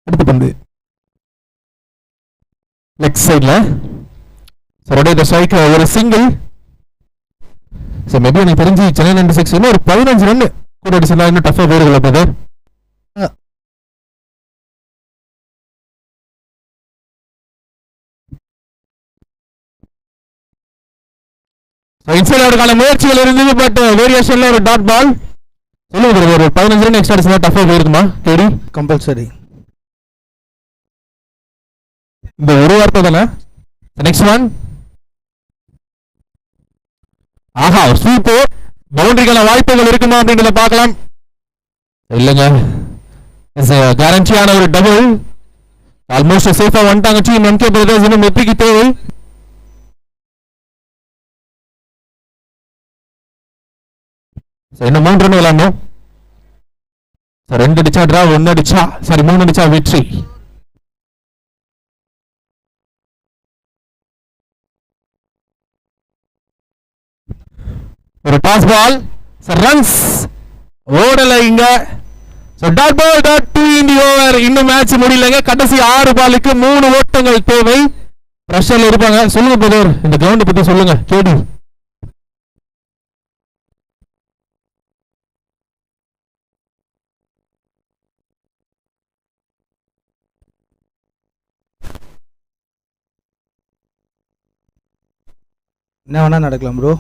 அடுத்த பந்து லெக் சைட்ல. ரொட்டேட் தி ஸ்ட்ரைக். ஒரு சிங்கிள். சோ மேபி எனக்கு தெரிஞ்சு சென்னை 96 இன்னும் ஒரு 15 ரன் கூட அடிச்சா இன்னும் டஃபா போயிருக்கல பிரதர். இன்சைட் அவுட்கான முயற்சிகள் இருந்தது. பட் வேரியேஷன்ல ஒரு டாட் பால். சொல்லுங்க பிரதர், ஒரு 15 ரன் எக்ஸ்ட்ரா அடிச்சா டஃபா போயிருக்குமா? கேடி கம்பல்சரி. இந்த ஒரு வார்த்தை தானே. Next one. ஆஹா ஸ்வீப். பவுண்டரிக்கான வாய்ப்புகள் இருக்குமா அப்படின்றத பார்க்கலாம். இல்லைங்க. கேரண்டியான ஒரு டபுள். ஆல்மோஸ்ட் சேஃபா வந்துட்டாங்க டீம் MK பிரதர்ஸ். இன்னும் வெற்றிக்கு தேவை. இன்னும் 3 ரன் விளையாடணும். 2 அடிச்சா டிரா, 1 அடிச்சா 3 அடிச்சா வெற்றி. ஒரு டாஸ் பால். ரன்ஸ் ஓடல இங்க. Dot ball dot 2 in the over. இன்னும் மேட்ச் முடியலங்க. கடைசி 6 பாலுக்கு 3 ஓட்டங்கள் தேவை. பிரஷர்ல இருப்பாங்க. சொல்லுங்க பிரதர், இந்த கிரவுண்ட் பத்தி சொல்லுங்க. கேடி என்ன வேணா நடக்கலாம் ப்ரோ.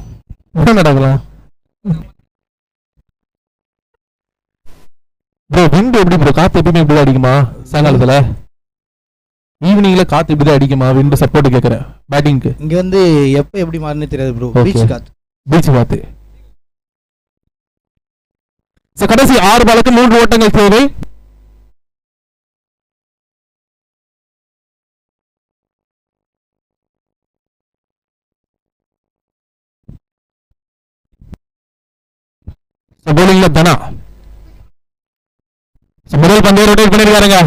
என்ன நடக்கலாம் ப்ரோ? விண்ட் எப்படி ப்ரோ? காத்து எப்பவுமே இப்படி அடிக்குமா சாயங்காலத்துல? ஈவினிங்ல காத்து இப்படிதான் அடிக்குமா? விண்ட் சப்போர்ட் கேட்கறேன் பேட்டிங்க்கு. இங்க வந்து எப்ப எப்படி மாறுனே தெரியாது ப்ரோ. பீச் காத்து. பீச் காத்து. கடைசி 6 பாலுக்கு 3 ஓட்டங்கள் தேவை. போலிங்ல தனா. முதல் பந்தை ரொட்டேட் பண்ணிருக்காருங்க.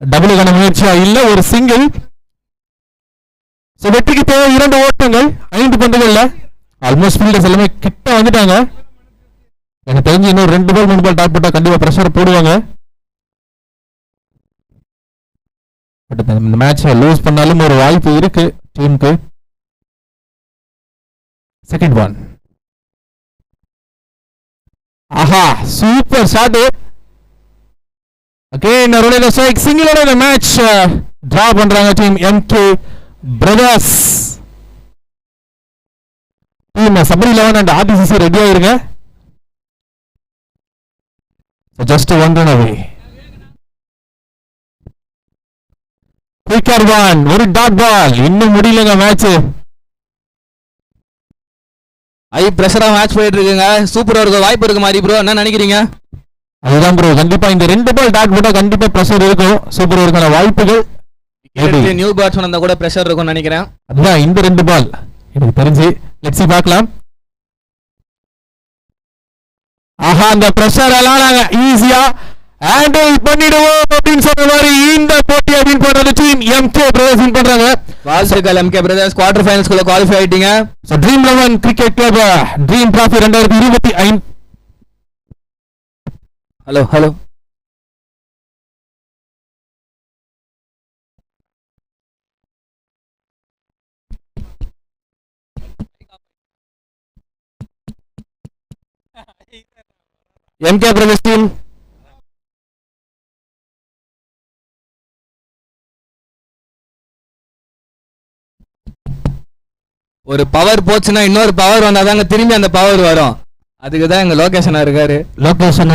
டபுளுக்கான முயற்சியா இல்ல, ஒரு சிங்கிள். வெற்றிக்கு தேவை 2 ஓட்டங்கள் 5 பந்துகள்ல. ஆல்மோஸ்ட் ஃபீல்டர்ஸ் எல்லாமே கிட்ட வந்துட்டாங்க. எனக்கு தெரிஞ்சு இன்னும் 2 பால் 3 பால் டாட் போட்டா கண்டிப்பா பிரஷர் போடுவாங்க. பட் இந்த மேட்சை லூஸ் பண்ணாலும் ஒரு வாய்ப்பு இருக்கு டீமுக்கு. Second one. ஆஹா, super shot. Again rolling the strike, சிங்கிளோட இந்த மேட்ச் டிரா பண்றாங்க team MK brothers. Team Sabari 11 and ஆர்டிசிசி ரெடியா இருங்க. Just one run away. Quicker one, ஒரு டாட் பால். இன்னும் முடியலங்க மேட்ச். ஹை பிரஷரா மேட்ச் போயிட்டு இருக்குங்க. சூப்பரா இருக்க வாய்ப்பு இருக்கு மாதிரி ப்ரோ, என்ன நினைக்கிறீங்க? அதுதான் ப்ரோ, கண்டிப்பா இந்த 2 பால் டாட் போட்டா கண்டிப்பா பிரஷர் இருக்கும். சூப்பர் இருக்கான வாய்ப்புகள். நியூ பேட்ஸ்மேன் வந்தா கூட பிரஷர் இருக்கும்னு நினைக்கிறேன். அதுதான் இந்த 2 பால் எனக்கு தெரிஞ்சு. லெட்ஸ் பார்க்கலாம். ஆஹா, அந்த பிரஷர் எல்லாம் நாங்க ஈஸியா ஹேண்டில் பண்ணிடுவோம் அப்படின்னு சொன்ன மாதிரி இந்த போட்டியை வின் பண்றது டீம் எம்கே பிரதர்ஸ் வின் பண்றாங்க. வாழ்த்துக்கள் எம்கே பிரதர்ஸ், குவார்டர் ஃபைனல்ஸ்க்குள்ள குவாலிஃபை ஆயிட்டீங்க. So dream 11 cricket club Dream trophy 2025. Hello hello MK brothers team ஒரு பவர் போச்சுன்னா இன்னொரு பவர் வந்தாதாங்க திரும்பி அந்த பவர் வரும். அதுக்கு தான் எங்க லொகேஷனா இருக்காரு. லொகேஷன்